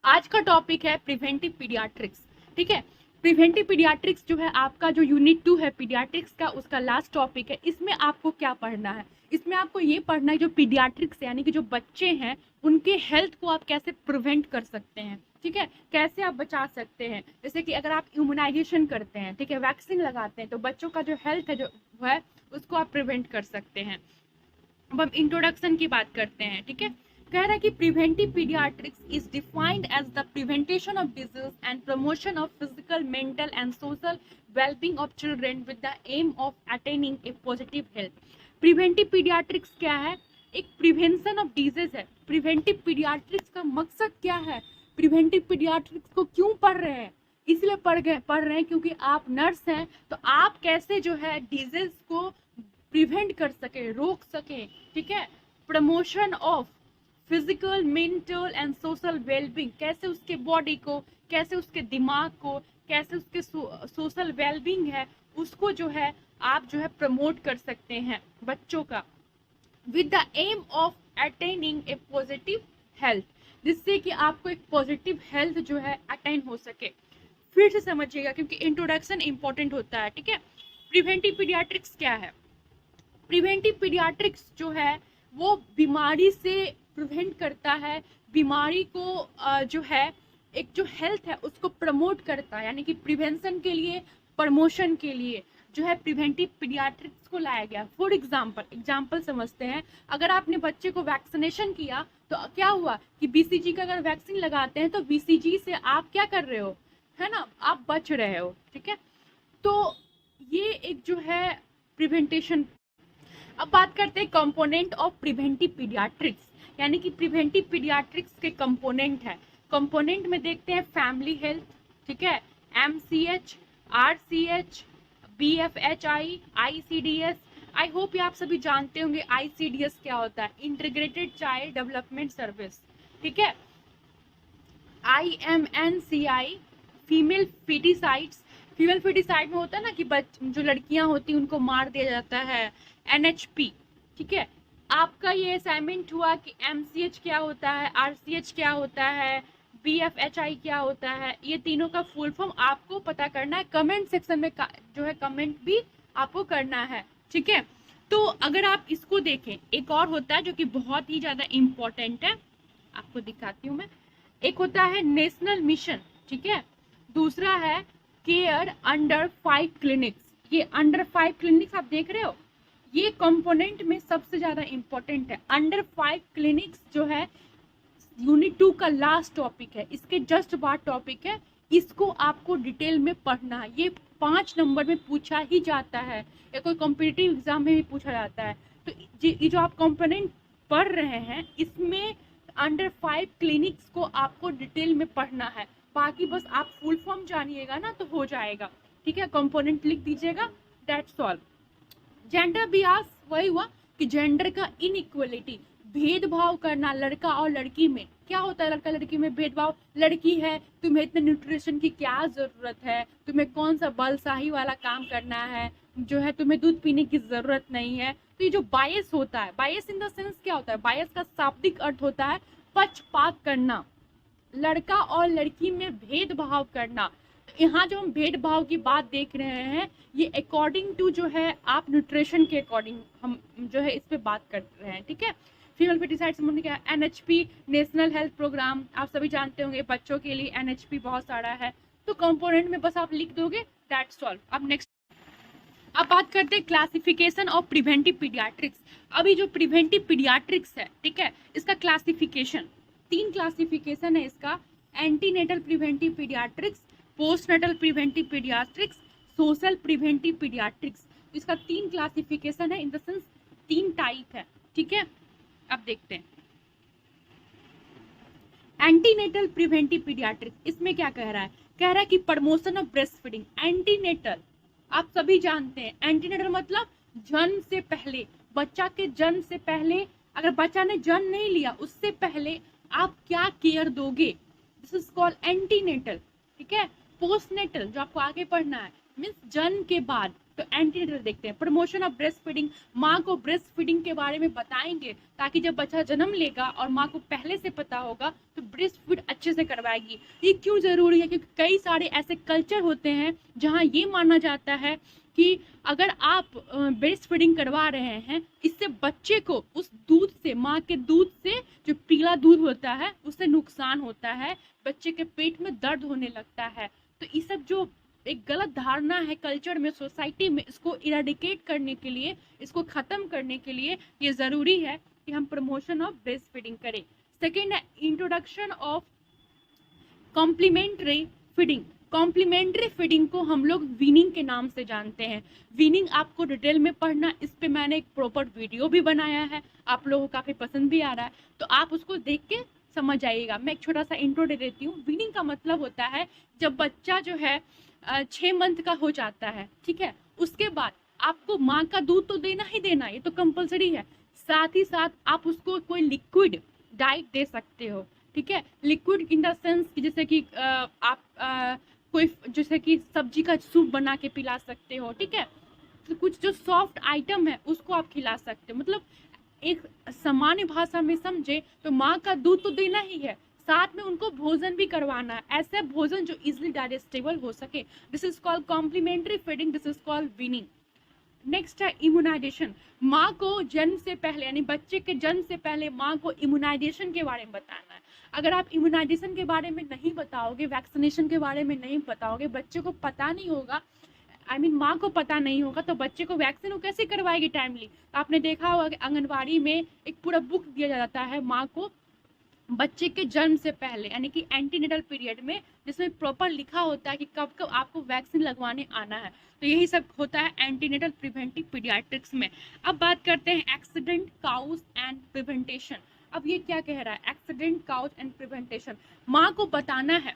आज का टॉपिक है प्रिवेंटिव पीडियाट्रिक्स। ठीक है, प्रिवेंटिव पीडियाट्रिक्स जो है आपका जो यूनिट 2 है पीडियाट्रिक्स का, उसका लास्ट टॉपिक है। इसमें आपको क्या पढ़ना है? इसमें आपको ये पढ़ना है जो पीडियाट्रिक्स यानी कि जो बच्चे हैं उनके हेल्थ को आप कैसे प्रिवेंट कर सकते हैं। ठीक है, कैसे आप बचा सकते हैं। जैसे कि अगर आप इम्यूनाइजेशन करते हैं, ठीक है, वैक्सीन लगाते हैं, तो बच्चों का जो हेल्थ है जो है उसको आप प्रिवेंट कर सकते हैं। अब हम इंट्रोडक्शन की बात करते हैं। ठीक है, कह रहा है कि preventive paediatrics is defined as the prevention of disease and promotion of physical, mental and social wellbeing of children with the aim of attaining a positive health. Preventive paediatrics क्या है? एक प्रिवेंशन ऑफ डिजीज है। Preventive paediatrics का मकसद क्या है? Preventive paediatrics को क्यों पढ़ रहे हैं? इसलिए पढ़ रहे हैं क्योंकि आप नर्स हैं, तो आप कैसे जो है डिजीज को प्रिवेंट कर सके, रोक सके। ठीक है, promotion of physical, mental and social wellbeing, कैसे उसके बॉडी को, कैसे उसके दिमाग को, कैसे उसके सोशल वेलबींग है उसको जो है आप जो है प्रमोट कर सकते हैं बच्चों का, with the aim of attaining a positive health, जिससे कि आपको एक पॉजिटिव हेल्थ जो है अटेन हो सके। फिर से समझिएगा क्योंकि इंट्रोडक्शन इंपॉर्टेंट होता है। ठीक है, प्रिवेंटिव पीडियाट्रिक्स क्या है? प्रिवेंटिव पीडियाट्रिक्स जो है वो बीमारी से प्रिवेंट करता है, बीमारी को जो है एक जो हेल्थ है उसको प्रमोट करता है, यानी कि प्रिवेंशन के लिए, प्रमोशन के लिए जो है प्रिवेंटिव पीडियाट्रिक्स को लाया गया। फॉर एग्जाम्पल समझते हैं, अगर आपने बच्चे को वैक्सीनेशन किया तो क्या हुआ कि बीसीजी का अगर वैक्सीन लगाते हैं तो बीसीजी से आप क्या कर रहे हो, है ना, आप बच रहे हो। ठीक है, तो ये एक जो है प्रिवेंटेशन। अब बात करते हैं कंपोनेंट ऑफ प्रिवेंटिव पीडियाट्रिक्स, यानी कि प्रिवेंटिव पीडियाट्रिक्स के कंपोनेंट है। कंपोनेंट में देखते हैं फैमिली हेल्थ, ठीक है, MCH, RCH, BFHI, ICDS. I hope ये आप सभी जानते होंगे आईसीडीएस क्या होता है, इंटीग्रेटेड चाइल्ड डेवलपमेंट सर्विस। ठीक है, IMNCI, फीमेल फीटिसाइड्स। फीमेल फीटिसाइड में होता है ना कि जो लड़कियां होती हैं उनको मार दिया जाता है, NHP। ठीक है, आपका ये असाइनमेंट हुआ कि MCH क्या होता है, RCH क्या होता है, BFHI क्या होता है, ये तीनों का फुल फॉर्म आपको पता करना है। कमेंट सेक्शन में जो है कमेंट भी आपको करना है। ठीक है, तो अगर आप इसको देखें, एक और होता है जो कि बहुत ही ज्यादा इम्पोर्टेंट है, आपको दिखाती हूँ मैं। एक होता है नेशनल मिशन, ठीक है, दूसरा है केयर अंडर 5 क्लिनिक्स। ये अंडर 5 क्लिनिक्स आप देख रहे हो, ये कंपोनेंट में सबसे ज्यादा इंपॉर्टेंट है। अंडर 5 क्लिनिक्स जो है यूनिट 2 का लास्ट टॉपिक है, इसके जस्ट बाद टॉपिक है, इसको आपको डिटेल में पढ़ना है। ये 5 नंबर में पूछा ही जाता है या कोई कॉम्पिटिटिव एग्जाम में भी पूछा जाता है। तो ये जो आप कंपोनेंट पढ़ रहे हैं इसमें अंडर 5 क्लिनिक्स को आपको डिटेल में पढ़ना है। बाकी बस आप फुल फॉर्म जानिएगा ना तो हो जाएगा। ठीक है, कंपोनेंट लिख दीजिएगा, दैट्स ऑल। जेंडर बियास वही हुआ कि जेंडर का इनइक्वलिटी, भेदभाव करना लड़का और लड़की में। क्या होता है लड़का लड़की में भेदभाव? लड़की है, तुम्हें इतने न्यूट्रिशन की क्या जरूरत है, तुम्हें कौन सा बलशाही वाला काम करना है, जो है तुम्हें दूध पीने की जरूरत नहीं है। तो ये जो बायस होता है, बायस इन द सेंस क्या होता है? बायस का शाब्दिक अर्थ होता है पक्षपात करना, लड़का और लड़की में भेदभाव करना। यहाँ जो हम भेदभाव की बात देख रहे हैं ये अकॉर्डिंग टू जो है आप न्यूट्रिशन के अकॉर्डिंग हम जो है इस पे बात कर रहे हैं। ठीक है, फीमेल फीटिसाइड संबंधी क्या है? NHP नेशनल हेल्थ प्रोग्राम, आप सभी जानते होंगे बच्चों के लिए NHP बहुत सारा है। तो कंपोनेंट में बस आप लिख दोगे, दैट्स ऑल। अब नेक्स्ट अब बात करते हैं क्लासिफिकेशन ऑफ प्रिवेंटिव पीडियाट्रिक्स। अभी जो प्रिवेंटिव पीडियाट्रिक्स है, ठीक है, इसका क्लासिफिकेशन 3 क्लासिफिकेशन है इसका। Antenatal preventive paediatrics, postnatal preventive paediatrics, social preventive paediatrics. इसका 3 क्लासिफिकेशन है, इन द सेंस 3 टाइप है। ठीक है, अब देखते हैं एंटीनेटल प्रिवेंटिव पीडियाट्रिक्स। इसमें क्या कह रहा है? कह रहा है कि promotion of breast feeding. Antenatal आप सभी जानते हैं, एंटीनेटल मतलब जन्म से पहले, बच्चा के जन्म से पहले, अगर बच्चा ने जन्म नहीं लिया उससे पहले आप क्या केयर दोगे, दिस इज कॉल्ड एंटीनेटल। ठीक है, पोस्टनेटल जो आपको आगे पढ़ना है मीन्स जन्म के बाद, तो एंटीनेटल देखते हैं। प्रमोशन ऑफ ब्रेस्ट फीडिंग, माँ को ब्रेस्ट फीडिंग के बारे में बताएंगे ताकि जब बच्चा जन्म लेगा और माँ को पहले से पता होगा तो ब्रेस्ट फीड अच्छे से करवाएगी। ये क्यों जरूरी है? क्योंकि कई सारे ऐसे कल्चर होते हैं जहाँ ये माना जाता है कि अगर आप ब्रेस्ट फीडिंग करवा रहे हैं, इससे बच्चे को उस दूध से, माँ के दूध से, जो पीला दूध होता है उससे नुकसान होता है, बच्चे के पेट में दर्द होने लगता है। तो ये सब जो एक गलत धारणा है कल्चर में, सोसाइटी में, इसको इरेडिकेट करने के लिए, इसको खत्म करने के लिए ये जरूरी है कि हम प्रमोशन ऑफ ब्रेस्ट फीडिंग करें। सेकेंड है introduction of complementary feeding. Complementary feeding को हम लोग वीनिंग के नाम से जानते हैं। वीनिंग आपको डिटेल में पढ़ना, इस पे मैंने एक प्रॉपर वीडियो भी बनाया है, आप लोगों को काफ़ी पसंद भी आ रहा है, तो आप उसको देख के समझ आइएगा। मैं एक छोटा सा इंट्रो दे देती हूँ। वीनिंग का मतलब होता है जब बच्चा जो है 6 मंथ का हो जाता है, ठीक है, उसके बाद आपको माँ का दूध तो देना ही देना, ये तो कंपलसरी है। साथ ही साथ आप उसको कोई लिक्विड डाइट दे सकते हो, ठीक है। लिक्विड इन द सेंस कि जैसे कि आप कोई जैसे कि सब्जी का सूप बना के पिला सकते हो, ठीक है। तो कुछ जो सॉफ्ट आइटम है उसको आप खिला सकते हो। मतलब एक सामान्य भाषा में समझे तो माँ का दूध तो देना ही है, साथ में उनको भोजन भी करवाना है, ऐसे भोजन जो इजिली डाइजेस्टेबल हो सके। This is called complementary feeding, this is called weaning. Next है इम्यूनाइजेशन। माँ को जन्म से पहले, यानी बच्चे के जन्म से पहले माँ को इम्यूनाइजेशन के बारे में बताना है। अगर आप इम्यूनाइजेशन के बारे में नहीं बताओगे, वैक्सीनेशन के बारे में नहीं बताओगे, बच्चे को पता नहीं होगा, माँ को पता नहीं होगा, तो बच्चे को वैक्सीन वो कैसे करवाएगी टाइमली। आपने देखा होगा कि आंगनबाड़ी में एक पूरा बुक दिया जाता है माँ को बच्चे के जन्म से पहले, यानी कि एंटीनेटल पीरियड में, जिसमें प्रॉपर लिखा होता है कि कब कब आपको वैक्सीन लगवाने आना है। तो यही सब होता है एंटीनेटल प्रिवेंटिव पीडियाट्रिक्स में। अब बात करते हैं एक्सीडेंट काउज एंड प्रिवेंटेशन। अब ये क्या कह रहा है? एक्सीडेंट काउज एंड प्रिवेंटेशन, माँ को बताना है,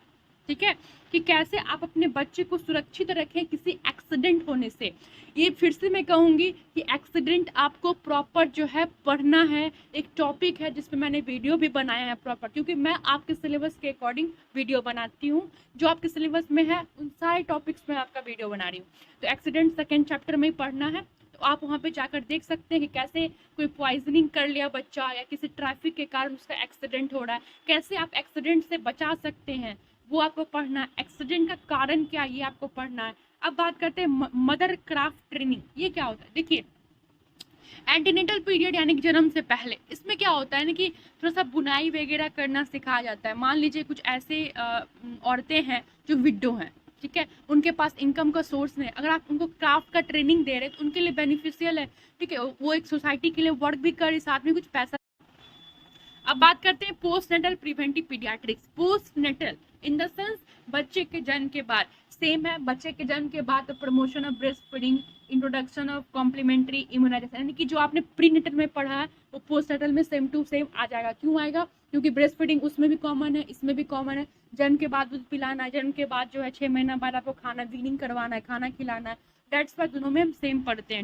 ठीक है, कि कैसे आप अपने बच्चे को सुरक्षित रखें किसी एक्सीडेंट होने से। ये फिर से मैं कहूँगी कि एक्सीडेंट आपको प्रॉपर जो है पढ़ना है। एक टॉपिक है जिसपे मैंने वीडियो भी बनाया है प्रॉपर, क्योंकि मैं आपके सिलेबस के अकॉर्डिंग वीडियो बनाती हूँ। जो आपके सिलेबस में है उन सारे टॉपिक्स में आपका वीडियो बना रही हूँ। तो एक्सीडेंट सेकेंड चैप्टर में ही पढ़ना है, तो आप वहाँ पे जाकर देख सकते हैं कि कैसे कोई पॉइजनिंग कर लिया बच्चा या किसी ट्रैफिक के कारण उसका एक्सीडेंट हो रहा है, कैसे आप एक्सीडेंट से बचा सकते हैं, वो आपको पढ़ना है। एक्सीडेंट का कारण क्या, ये आपको पढ़ना है। अब बात करते हैं मदर क्राफ्ट ट्रेनिंग। ये क्या होता है? देखिए, एंटीनेटल पीरियड यानी जन्म से पहले, इसमें क्या होता है ना कि थोड़ा सा बुनाई वगैरह करना सिखाया जाता है। मान लीजिए कुछ ऐसे औरतें हैं जो विडो हैं, ठीक है, उनके पास इनकम का सोर्स नहीं, अगर आप उनको क्राफ्ट का ट्रेनिंग दे रहे हैं तो उनके लिए बेनिफिशियल है, ठीक है, वो एक सोसाइटी के लिए वर्क भी करे, साथ में कुछ पैसा। अब बात करते हैं post natal preventive paediatrics. Post natal in the sense बच्चे के जन्म के बाद, सेम है, बच्चे के जन्म के बाद promotion of breast feeding, introduction of complementary immunisation, यानी कि जो आपने प्री नेटल में पढ़ा है वो पोस्ट नेटल में सेम टू सेम आ जाएगा। क्यों आएगा? क्योंकि ब्रेस्ट फीडिंग उसमें भी कॉमन है, इसमें भी कॉमन है। जन्म के बाद दूध पिलाना है, जन्म के बाद जो है 6 महीना बाद आपको खाना वीनिंग करवाना है, खाना खिलाना है, दैट्स वाई दोनों में हम सेम पढ़ते हैं।